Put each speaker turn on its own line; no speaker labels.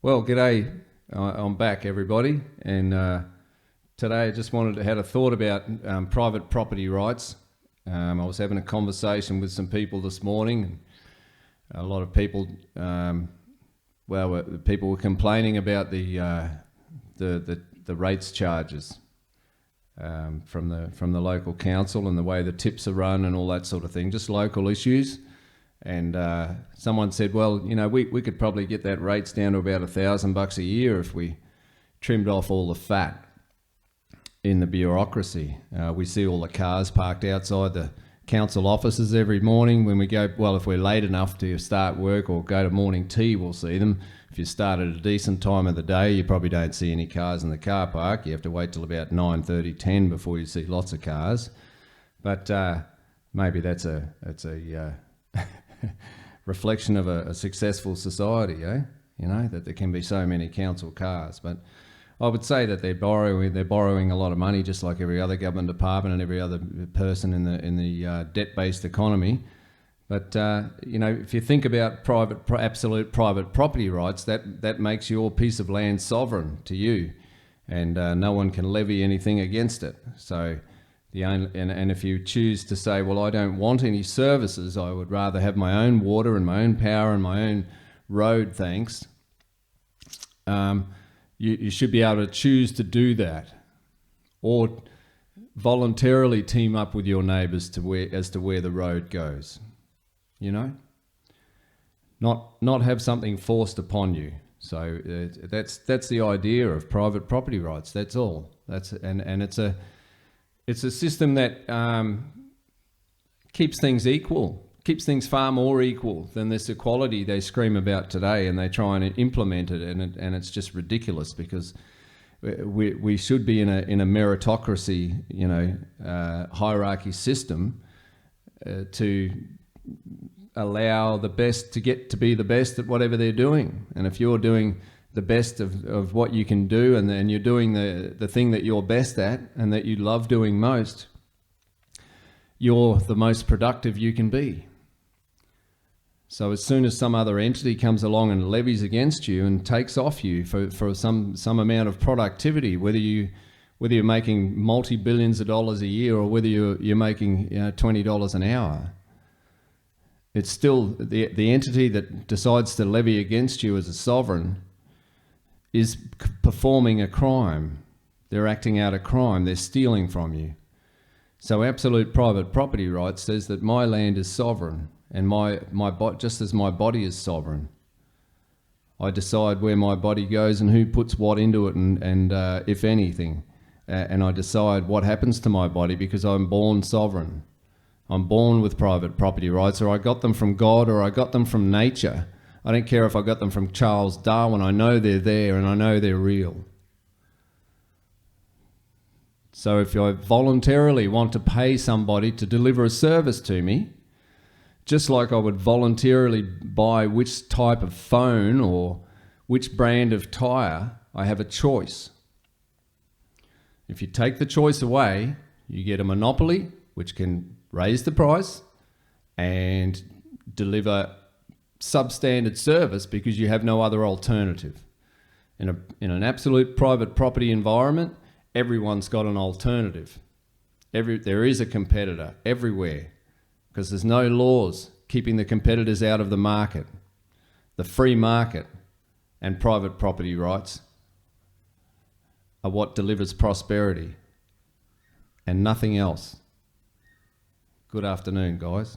Well, g'day. I'm back, everybody, and today I just had a thought about private property rights. I was having a conversation with some people this morning, and a lot of people, people were complaining about the rates charges from the local council and the way the tips are run and all that sort of thing, just local issues. And someone said, well, you know, we could probably get that rates down to about $1,000 a year if we trimmed off all the fat in the bureaucracy. We see all the cars parked outside the council offices every morning when we go, well, if we're late enough to start work or go to morning tea, we'll see them. If you start at a decent time of the day, you probably don't see any cars in the car park. You have to wait till about 9:30, 10 before you see lots of cars. But maybe that's a reflection of a successful society, you know, that there can be so many council cars. But I would say that they're borrowing a lot of money, just like every other government department and every other person in the debt-based economy. But you know, if you think about absolute private property rights, that makes your piece of land sovereign to you, and no one can levy anything against it. So and if you choose to say, well, I don't want any services, I would rather have my own water and my own power and my own road, thanks. You should be able to choose to do that, or voluntarily team up with your neighbours as to where the road goes. You know, not have something forced upon you. So that's the idea of private property rights. That's all. It's a system that keeps things equal, keeps things far more equal than this equality they scream about today, and they try and implement it, and it's just ridiculous, because we should be in a meritocracy, you know, hierarchy system to allow the best to get to be the best at whatever they're doing. And if you're doing the best of what you can do, and then you're doing the thing that you're best at and that you love doing most, you're the most productive you can be. So as soon as some other entity comes along and levies against you and takes off you for some amount of productivity, whether you're making multi-billions of dollars a year or whether you're making, you know, $20 an hour, it's still the entity that decides to levy against you as a sovereign is performing a crime. They're acting out a crime. They're stealing from you. So absolute private property rights says that my land is sovereign, and just as my body is sovereign. I decide where my body goes and who puts what into it, and if anything, and I decide what happens to my body because I'm born sovereign. I'm born with private property rights, or I got them from God, or I got them from nature. I don't care if I got them from Charles Darwin. I know they're there, and I know they're real. So if I voluntarily want to pay somebody to deliver a service to me, just like I would voluntarily buy which type of phone or which brand of tyre, I have a choice. If you take the choice away, you get a monopoly, which can raise the price and deliver substandard service because you have no other alternative. In an absolute private property environment, everyone's got an alternative. There is a competitor everywhere, because there's no laws keeping the competitors out of the market. The free market and private property rights are what delivers prosperity, and nothing else. Good afternoon, guys.